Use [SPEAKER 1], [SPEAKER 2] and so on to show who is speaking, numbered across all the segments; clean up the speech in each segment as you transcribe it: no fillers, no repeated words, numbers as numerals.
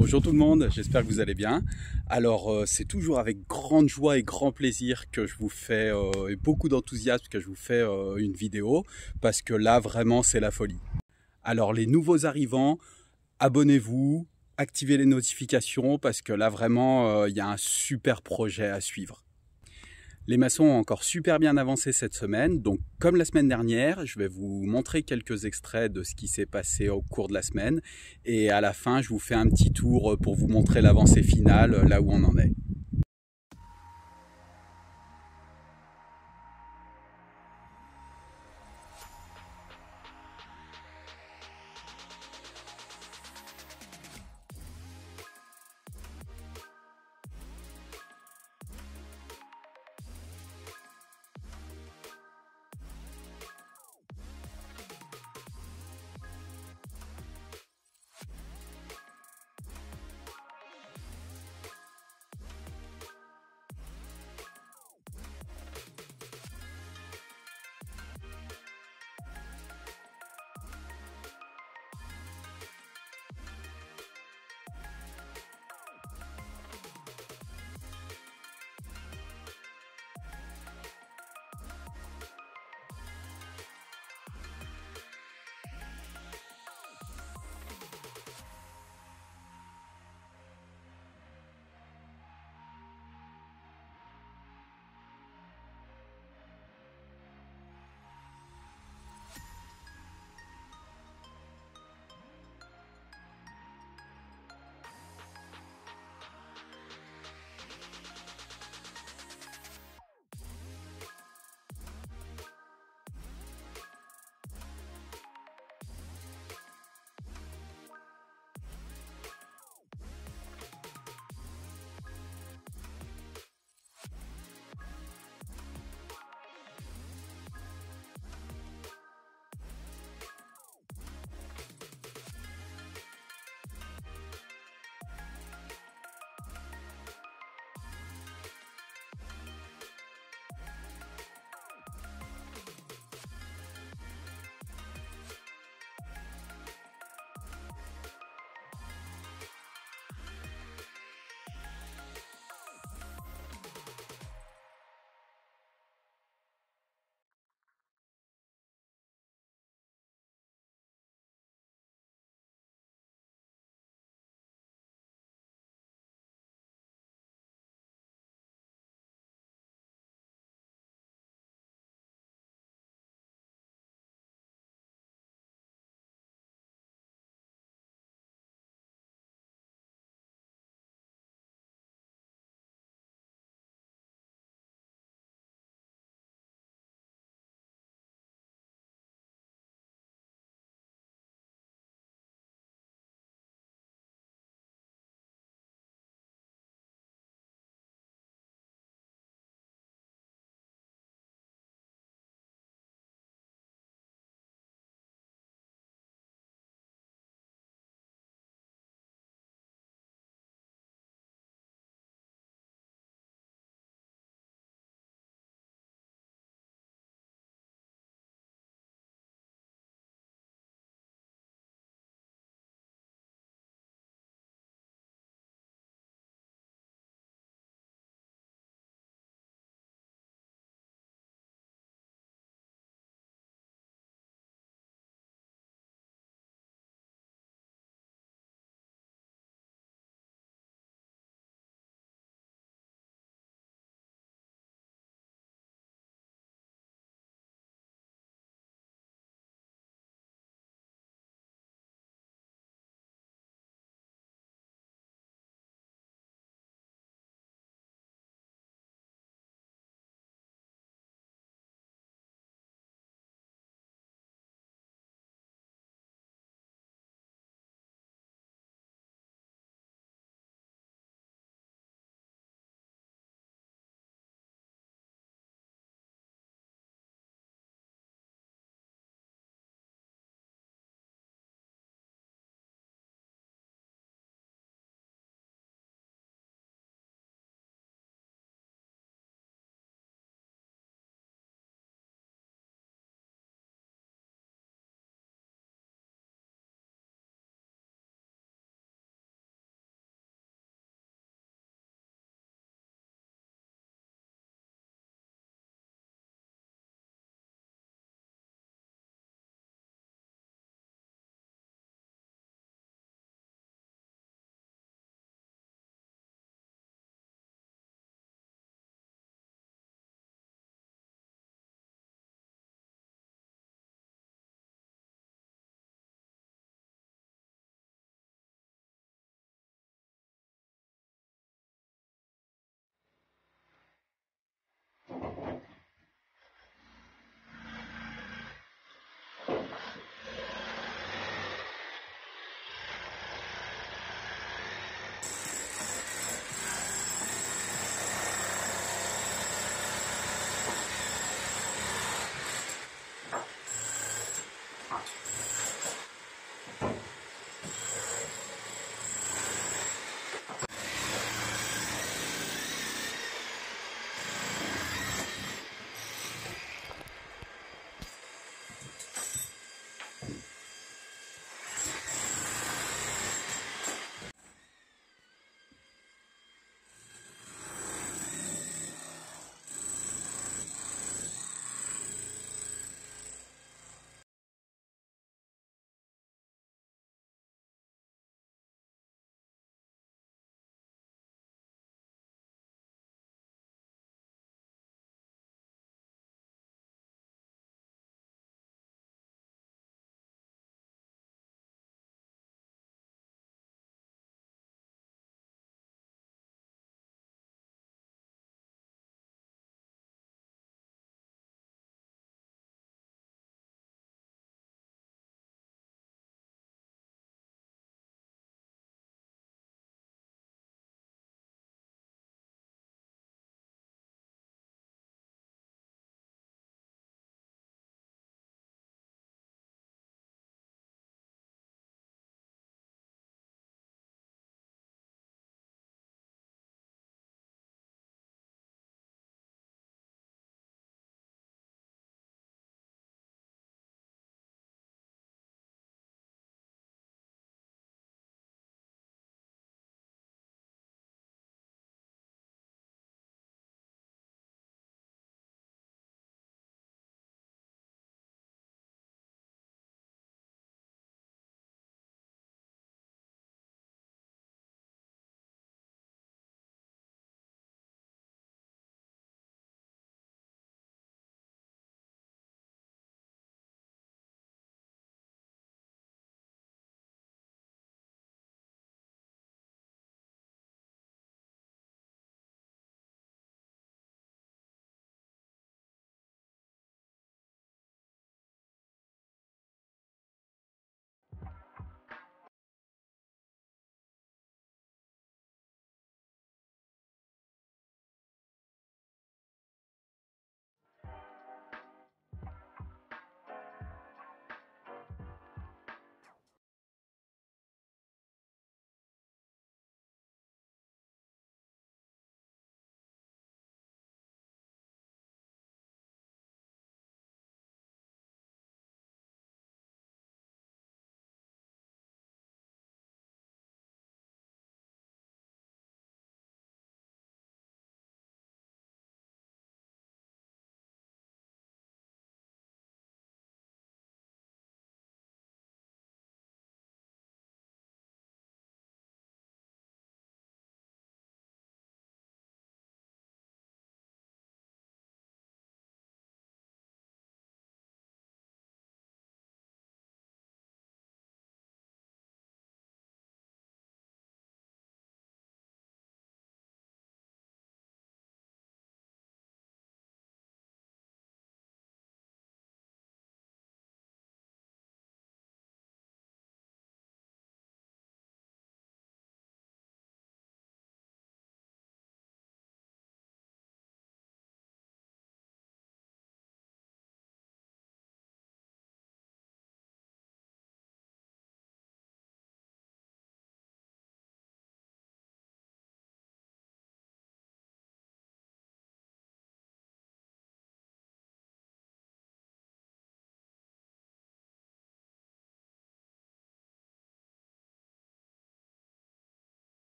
[SPEAKER 1] Bonjour tout le monde, j'espère que vous allez bien. Alors c'est toujours avec grande joie et grand plaisir que je vous fais, et beaucoup d'enthousiasme que je vous fais une vidéo, parce que là vraiment c'est la folie. Alors les nouveaux arrivants, abonnez-vous, activez les notifications, parce que là vraiment il y a un super projet à suivre. Les maçons ont encore super bien avancé cette semaine, donc comme la semaine dernière, je vais vous montrer quelques extraits de ce qui s'est passé au cours de la semaine, et à la fin je vous fais un petit tour pour vous montrer l'avancée finale, là où on en est.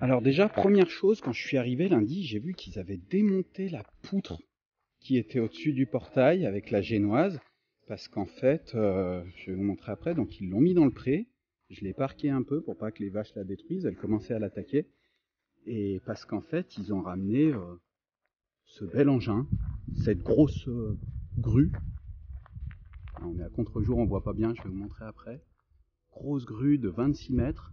[SPEAKER 1] Alors déjà, première chose, quand je suis arrivé lundi, j'ai vu qu'ils avaient démonté la poutre qui était au-dessus du portail avec la génoise, parce qu'en fait, je vais vous montrer après, donc ils l'ont mis dans le pré, je l'ai parqué un peu pour pas que les vaches la détruisent, elles commençaient à l'attaquer, et parce qu'en fait, ils ont ramené ce bel engin, cette grosse grue. Alors, on est à contre-jour, on voit pas bien, je vais vous montrer après. Grosse grue de 26 mètres,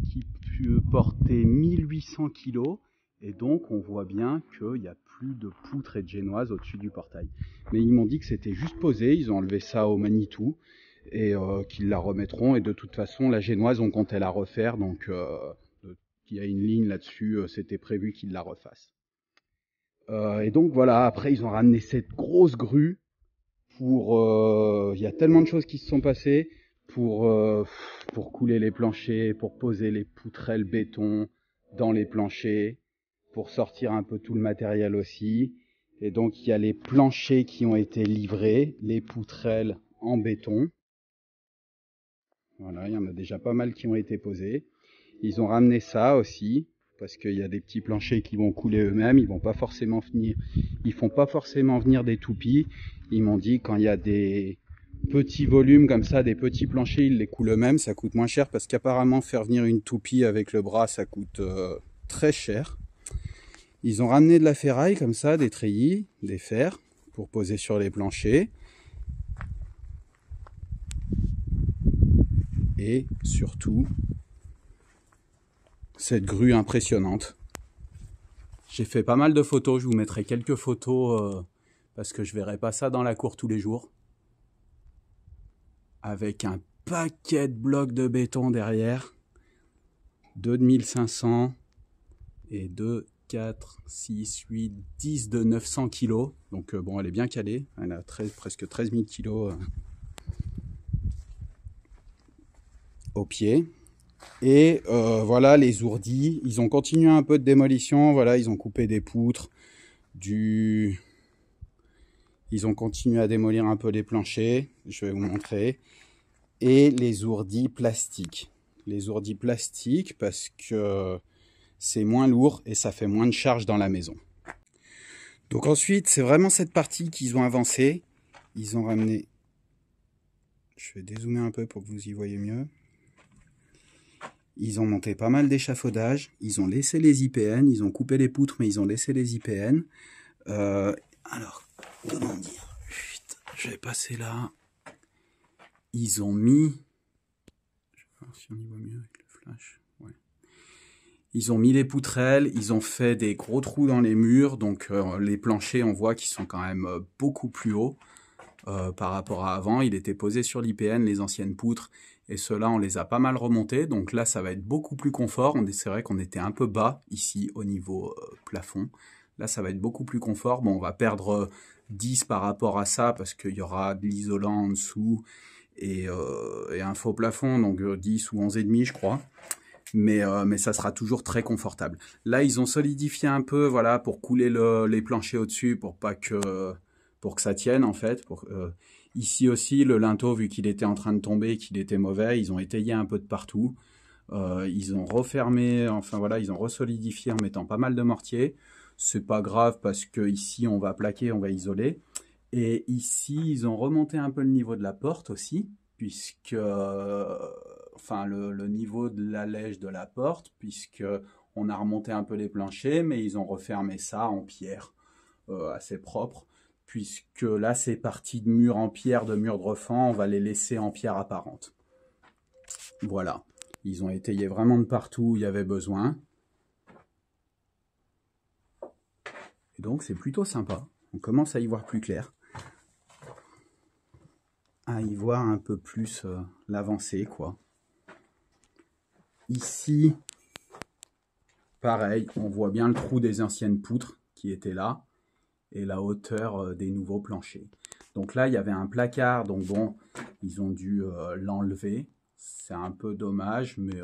[SPEAKER 1] qui peut porter 1800 kg, et donc on voit bien qu'il n'y a plus de poutres et de génoises au-dessus du portail. Mais ils m'ont dit que c'était juste posé, ils ont enlevé ça au Manitou, et qu'ils la remettront, et de toute façon la génoise on comptait la refaire, donc il y a une ligne là-dessus, c'était prévu qu'ils la refassent. Et donc voilà, après ils ont ramené cette grosse grue, il y a tellement de choses qui se sont passées, pour couler les planchers, pour poser les poutrelles béton dans les planchers, pour sortir un peu tout le matériel aussi. Et donc il y a les planchers qui ont été livrés, les poutrelles en béton. Voilà, il y en a déjà pas mal qui ont été posées. Ils ont ramené ça aussi, parce qu'il y a des petits planchers qui vont couler eux-mêmes. Ils font pas forcément venir des toupies. Ils m'ont dit quand il y a des petits volumes comme ça, des petits planchers, ils les coulent eux-mêmes. Ça coûte moins cher parce qu'apparemment faire venir une toupie avec le bras, ça coûte très cher. Ils ont ramené de la ferraille comme ça, des treillis, des fers pour poser sur les planchers. Et surtout, cette grue impressionnante. J'ai fait pas mal de photos, je vous mettrai quelques photos parce que je verrai pas ça dans la cour tous les jours. Avec un paquet de blocs de béton derrière. 2500 et 2, 4, 6, 8, 10 de 900 kg. Donc bon, elle est bien calée. Elle a presque 13 000 kg au pied. Et voilà les ourdis. Ils ont continué un peu de démolition. Voilà, ils ont coupé des poutres. Ils ont continué à démolir un peu les planchers. Je vais vous montrer. Et les ourdis plastiques. Les ourdis plastiques parce que c'est moins lourd et ça fait moins de charge dans la maison. Donc ensuite, c'est vraiment cette partie qu'ils ont avancé. Ils ont ramené... Je vais dézoomer un peu pour que vous y voyez mieux. Ils ont monté pas mal d'échafaudages. Ils ont laissé les IPN. Ils ont coupé les poutres, mais ils ont laissé les IPN. Alors, comment dire? Je vais passer là. Ils ont mis... Je vais voir si on y voit mieux avec le flash. Ouais. Ils ont mis les poutrelles, ils ont fait des gros trous dans les murs, donc les planchers, on voit qu'ils sont quand même beaucoup plus hauts par rapport à avant. Il était posé sur l'IPN, les anciennes poutres, et ceux-là, on les a pas mal remontés. Donc là, ça va être beaucoup plus confort. C'est vrai qu'on était un peu bas ici au niveau plafond. Là, ça va être beaucoup plus confort. Bon, on va perdre 10 par rapport à ça parce qu'il y aura de l'isolant en dessous et un faux plafond, donc 10 ou 11,5 je crois. Mais ça sera toujours très confortable. Là, ils ont solidifié un peu, voilà, pour couler les planchers au-dessus, pour que ça tienne en fait. Ici aussi, le linteau, vu qu'il était en train de tomber, qu'il était mauvais, ils ont étayé un peu de partout. Ils ont refermé, enfin voilà, ils ont resolidifié en mettant pas mal de mortier. C'est pas grave parce que ici on va plaquer, on va isoler. Et ici, ils ont remonté un peu le niveau de la porte aussi, puisque enfin le niveau de l'allège de la porte, puisque on a remonté un peu les planchers, mais ils ont refermé ça en pierre assez propre, puisque là c'est parti de murs en pierre, de murs de refend, on va les laisser en pierre apparente. Voilà, ils ont étayé vraiment de partout où il y avait besoin. Et donc c'est plutôt sympa, on commence à y voir plus clair. À y voir un peu plus l'avancée, quoi. Ici, pareil, on voit bien le trou des anciennes poutres qui étaient là et la hauteur des nouveaux planchers. Donc là, il y avait un placard, donc bon, ils ont dû l'enlever. C'est un peu dommage, mais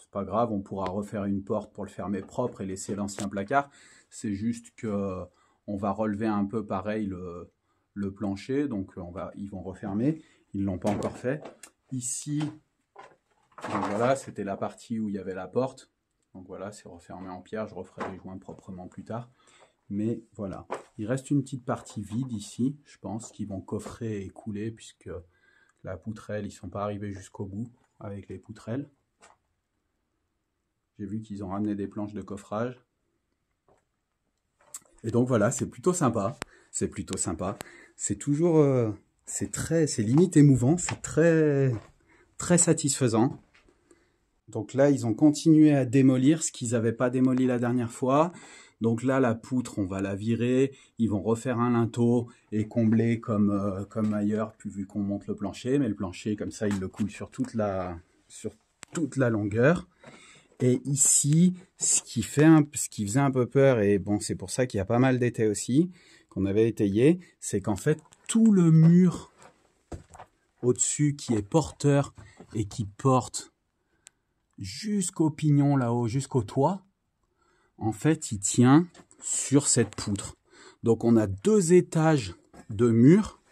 [SPEAKER 1] c'est pas grave, on pourra refaire une porte pour le fermer propre et laisser l'ancien placard. C'est juste que on va relever un peu pareil le plancher, donc ils vont refermer. Ils ne l'ont pas encore fait. Ici, donc voilà, c'était la partie où il y avait la porte. Donc voilà, c'est refermé en pierre. Je referai les joints proprement plus tard. Mais voilà, il reste une petite partie vide ici, je pense, qu'ils vont coffrer et couler, puisque la poutrelle, ils ne sont pas arrivés jusqu'au bout avec les poutrelles. J'ai vu qu'ils ont ramené des planches de coffrage. Et donc voilà, c'est plutôt sympa. C'est plutôt sympa. C'est toujours... c'est limite émouvant, c'est très satisfaisant. Donc là, ils ont continué à démolir ce qu'ils n'avaient pas démoli la dernière fois. Donc là, la poutre, on va la virer. Ils vont refaire un linteau et combler comme ailleurs, puis vu qu'on monte le plancher. Mais le plancher, comme ça, il le coule sur toute la longueur. Et ici, ce qui faisait un peu peur, et bon, c'est pour ça qu'il y a pas mal d'étais aussi, qu'on avait étayé, c'est qu'en fait, tout le mur au-dessus qui est porteur et qui porte jusqu'au pignon là-haut, jusqu'au toit, en fait, il tient sur cette poutre. Donc, on a 2 étages de murs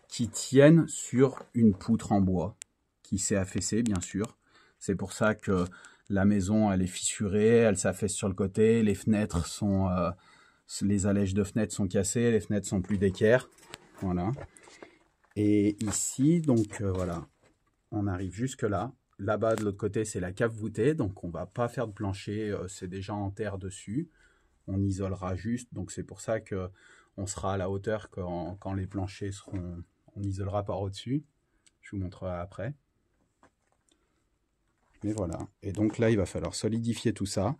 [SPEAKER 1] qui tiennent sur une poutre en bois, qui s'est affaissée, bien sûr. C'est pour ça que la maison, elle est fissurée, elle s'affaisse sur le côté, les fenêtres sont... les allèges de fenêtres sont cassées, les fenêtres sont plus d'équerre. Voilà. Et ici, donc voilà, on arrive jusque là. Là-bas, de l'autre côté, c'est la cave voûtée, donc on va pas faire de plancher, c'est déjà en terre dessus. On isolera juste, donc c'est pour ça que on sera à la hauteur quand les planchers seront... On isolera par au-dessus. Je vous montrerai après. Mais voilà. Et donc là, il va falloir solidifier tout ça.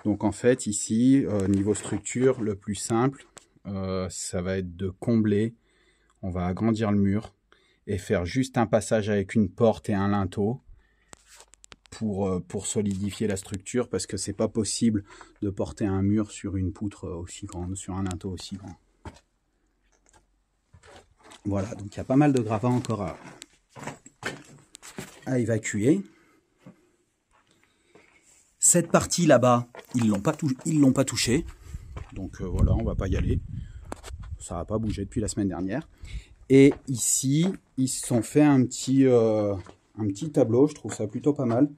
[SPEAKER 1] Donc en fait, ici, niveau structure, le plus simple, ça va être de combler. On va agrandir le mur et faire juste un passage avec une porte et un linteau pour solidifier la structure, parce que c'est pas possible de porter un mur sur une poutre aussi grande, sur un linteau aussi grand. Voilà, donc il y a pas mal de gravats encore à évacuer. Cette partie là-bas, ils l'ont pas touché. Donc voilà, on va pas y aller. Ça n'a pas bougé depuis la semaine dernière. Et ici, ils se sont fait un petit tableau, je trouve ça plutôt pas mal.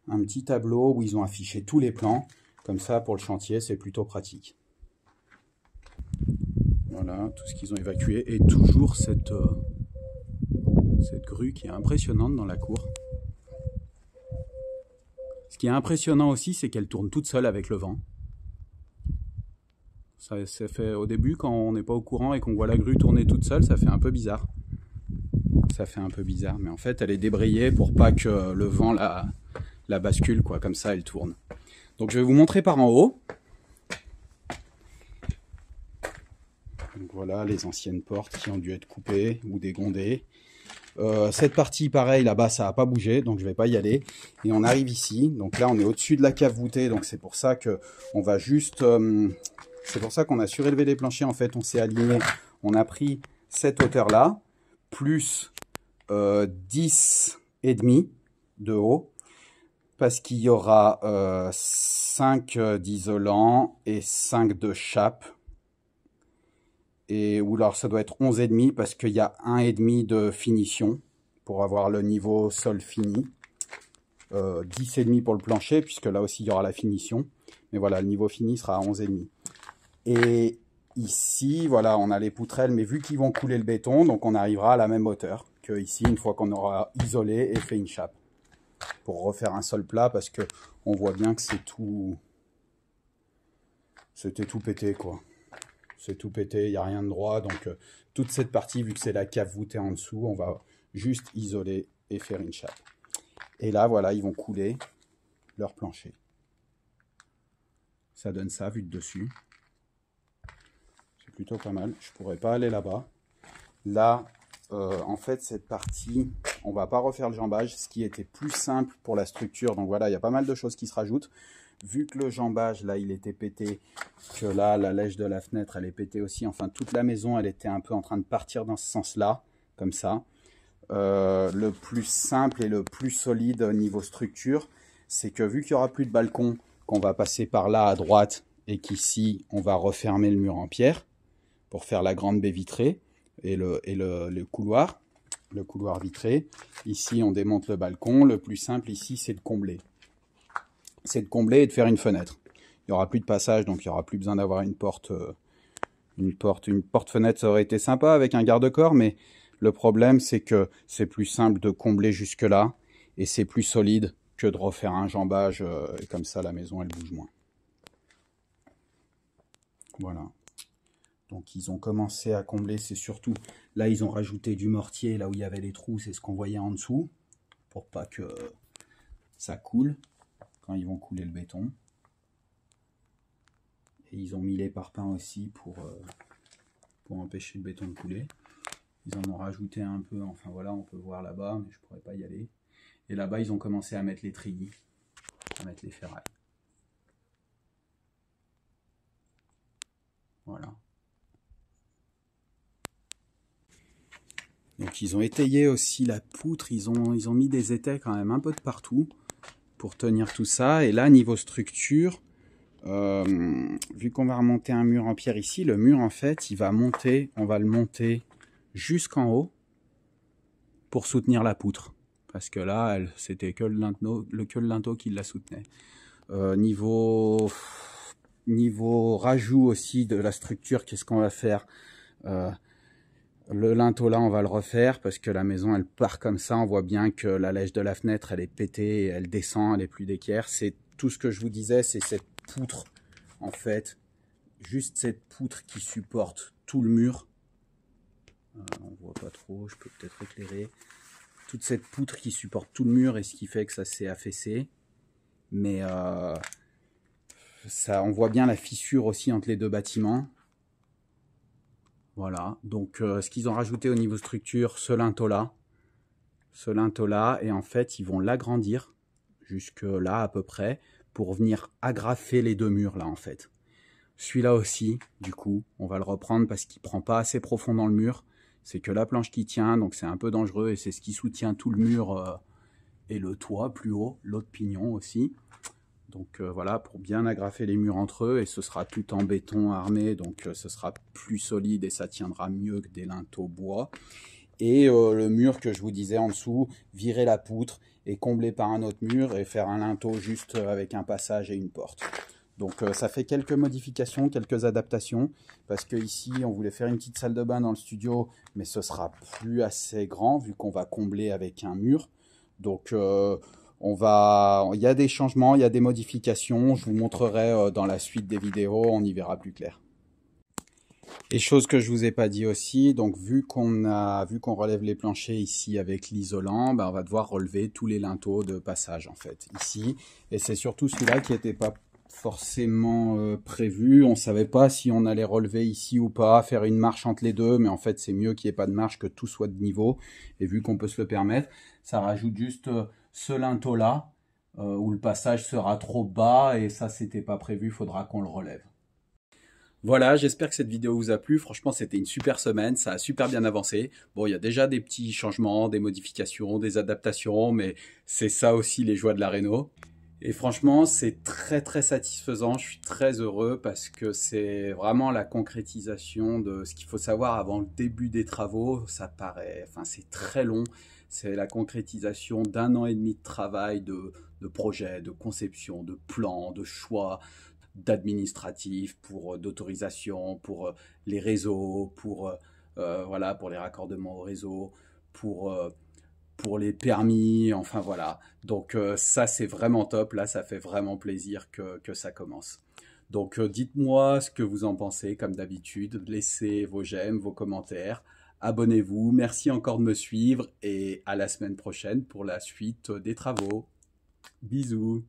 [SPEAKER 1] Un petit tableau où ils ont affiché tous les plans. Comme ça, pour le chantier, c'est plutôt pratique. Voilà, tout ce qu'ils ont évacué. Et toujours cette grue qui est impressionnante dans la cour. Ce qui est impressionnant aussi, c'est qu'elle tourne toute seule avec le vent. Ça s'est fait au début, quand on n'est pas au courant et qu'on voit la grue tourner toute seule, ça fait un peu bizarre. Ça fait un peu bizarre, mais en fait, elle est débrayée pour pas que le vent la bascule, quoi. Comme ça, elle tourne. Donc, je vais vous montrer par en haut. Donc, voilà les anciennes portes qui ont dû être coupées ou dégondées. Cette partie, pareil, là-bas, ça n'a pas bougé, donc je ne vais pas y aller. Et on arrive ici. Donc là, on est au-dessus de la cave voûtée, donc c'est pour ça que on va juste... c'est pour ça qu'on a surélevé les planchers, en fait, on s'est aligné. On a pris cette hauteur-là, plus 10,5 de haut, parce qu'il y aura 5 d'isolant et 5 de chape. Ou alors ça doit être 11,5 parce qu'il y a 1,5 de finition pour avoir le niveau sol fini. 10,5 pour le plancher, puisque là aussi il y aura la finition. Mais voilà, le niveau fini sera à 11,5. Et ici, voilà, on a les poutrelles, mais vu qu'ils vont couler le béton, donc on arrivera à la même hauteur que ici, une fois qu'on aura isolé et fait une chape. Pour refaire un sol plat, parce que on voit bien que c'est tout... C'était tout pété, quoi. C'est tout pété, il n'y a rien de droit. Donc, toute cette partie, vu que c'est la cave voûtée en dessous, on va juste isoler et faire une chape. Et là, voilà, ils vont couler leur plancher. Ça donne ça, vu de dessus. C'est plutôt pas mal. Je ne pourrais pas aller là-bas. Là, en fait, cette partie, on ne va pas refaire le jambage, ce qui était plus simple pour la structure. Donc voilà, il y a pas mal de choses qui se rajoutent. Vu que le jambage, là, il était pété, que là, la lèche de la fenêtre, elle est pétée aussi. Enfin, toute la maison, elle était un peu en train de partir dans ce sens-là, comme ça. Le plus simple et le plus solide au niveau structure, c'est que vu qu'il n'y aura plus de balcon, qu'on va passer par là à droite, et qu'ici, on va refermer le mur en pierre pour faire la grande baie vitrée et le couloir vitré. Ici, on démonte le balcon. Le plus simple ici, c'est de combler. C'est de combler et de faire une fenêtre. Il n'y aura plus de passage, donc il n'y aura plus besoin d'avoir une porte. Une porte-fenêtre, ça aurait été sympa avec un garde-corps, mais le problème, c'est que c'est plus simple de combler jusque-là, et c'est plus solide que de refaire un jambage, et comme ça, la maison, elle bouge moins. Voilà. Donc, ils ont commencé à combler, c'est surtout... Là, ils ont rajouté du mortier, là où il y avait les trous, c'est ce qu'on voyait en dessous, pour pas que ça coule quand ils vont couler le béton. Et ils ont mis les parpaings aussi pour empêcher le béton de couler. Ils en ont rajouté un peu, enfin voilà, on peut voir là-bas, mais je pourrais pas y aller. Et là-bas, ils ont commencé à mettre les treillis, à mettre les ferrailles. Voilà. Donc ils ont étayé aussi la poutre, ils ont mis des étais quand même un peu de partout pour tenir tout ça. Et là, niveau structure, vu qu'on va remonter un mur en pierre ici, le mur en fait, il va monter, on va le monter jusqu'en haut pour soutenir la poutre. parce que là, c'était que le linteau qui la soutenait. Niveau rajout aussi de la structure, qu'est-ce qu'on va faire? Le linteau là, on va le refaire parce que la maison, elle part comme ça. On voit bien que la lèche de la fenêtre, elle est pétée, elle descend, elle est plus d'équerre. C'est tout ce que je vous disais, c'est cette poutre, en fait, juste cette poutre qui supporte tout le mur. On voit pas trop, je peux peut-être éclairer. Toute cette poutre qui supporte tout le mur et ce qui fait que ça s'est affaissé. Mais ça, on voit bien la fissure aussi entre les deux bâtiments. Voilà, donc ce qu'ils ont rajouté au niveau structure, ce linteau-là, et en fait, ils vont l'agrandir jusque là à peu près pour venir agrafer les deux murs là en fait. Celui-là aussi, du coup, on va le reprendre parce qu'il prend pas assez profond dans le mur. C'est que la planche qui tient, donc c'est un peu dangereux et c'est ce qui soutient tout le mur et le toit plus haut, l'autre pignon aussi. Donc voilà, pour bien agrafer les murs entre eux, et ce sera tout en béton armé, donc ce sera plus solide et ça tiendra mieux que des linteaux bois. Et le mur que je vous disais en dessous, virer la poutre et combler par un autre mur et faire un linteau juste avec un passage et une porte. Donc ça fait quelques modifications, quelques adaptations, parce que ici on voulait faire une petite salle de bain dans le studio, mais ce sera plus assez grand vu qu'on va combler avec un mur. Donc il y a des changements, il y a des modifications, je vous montrerai dans la suite des vidéos, on y verra plus clair. Et chose que je vous ai pas dit aussi, donc vu qu'on relève les planchers ici avec l'isolant, on va devoir relever tous les linteaux de passage en fait ici, et c'est surtout celui-là qui n'était pas forcément prévu. On savait pas si on allait relever ici ou pas, faire une marche entre les deux, mais en fait c'est mieux qu'il n'y ait pas de marche, que tout soit de niveau, et vu qu'on peut se le permettre, ça rajoute juste ce linteau là où le passage sera trop bas, et ça c'était pas prévu, il faudra qu'on le relève. Voilà, j'espère que cette vidéo vous a plu. Franchement, c'était une super semaine, ça a super bien avancé. Bon, il y a déjà des petits changements, des modifications, des adaptations, mais c'est ça aussi les joies de la réno. Et franchement, c'est très très satisfaisant, je suis très heureux parce que c'est vraiment la concrétisation de ce qu'il faut savoir avant le début des travaux. Ça paraît, enfin c'est très long, c'est la concrétisation d'1 an et demi de travail, de projets, de conception, de plans, de choix, d'administratif, d'autorisation, pour les réseaux, voilà, pour les raccordements au réseau, pour les permis, enfin voilà. Donc ça c'est vraiment top, là ça fait vraiment plaisir que ça commence. Donc dites-moi ce que vous en pensez comme d'habitude, laissez vos j'aime, vos commentaires, abonnez-vous, merci encore de me suivre et à la semaine prochaine pour la suite des travaux. Bisous.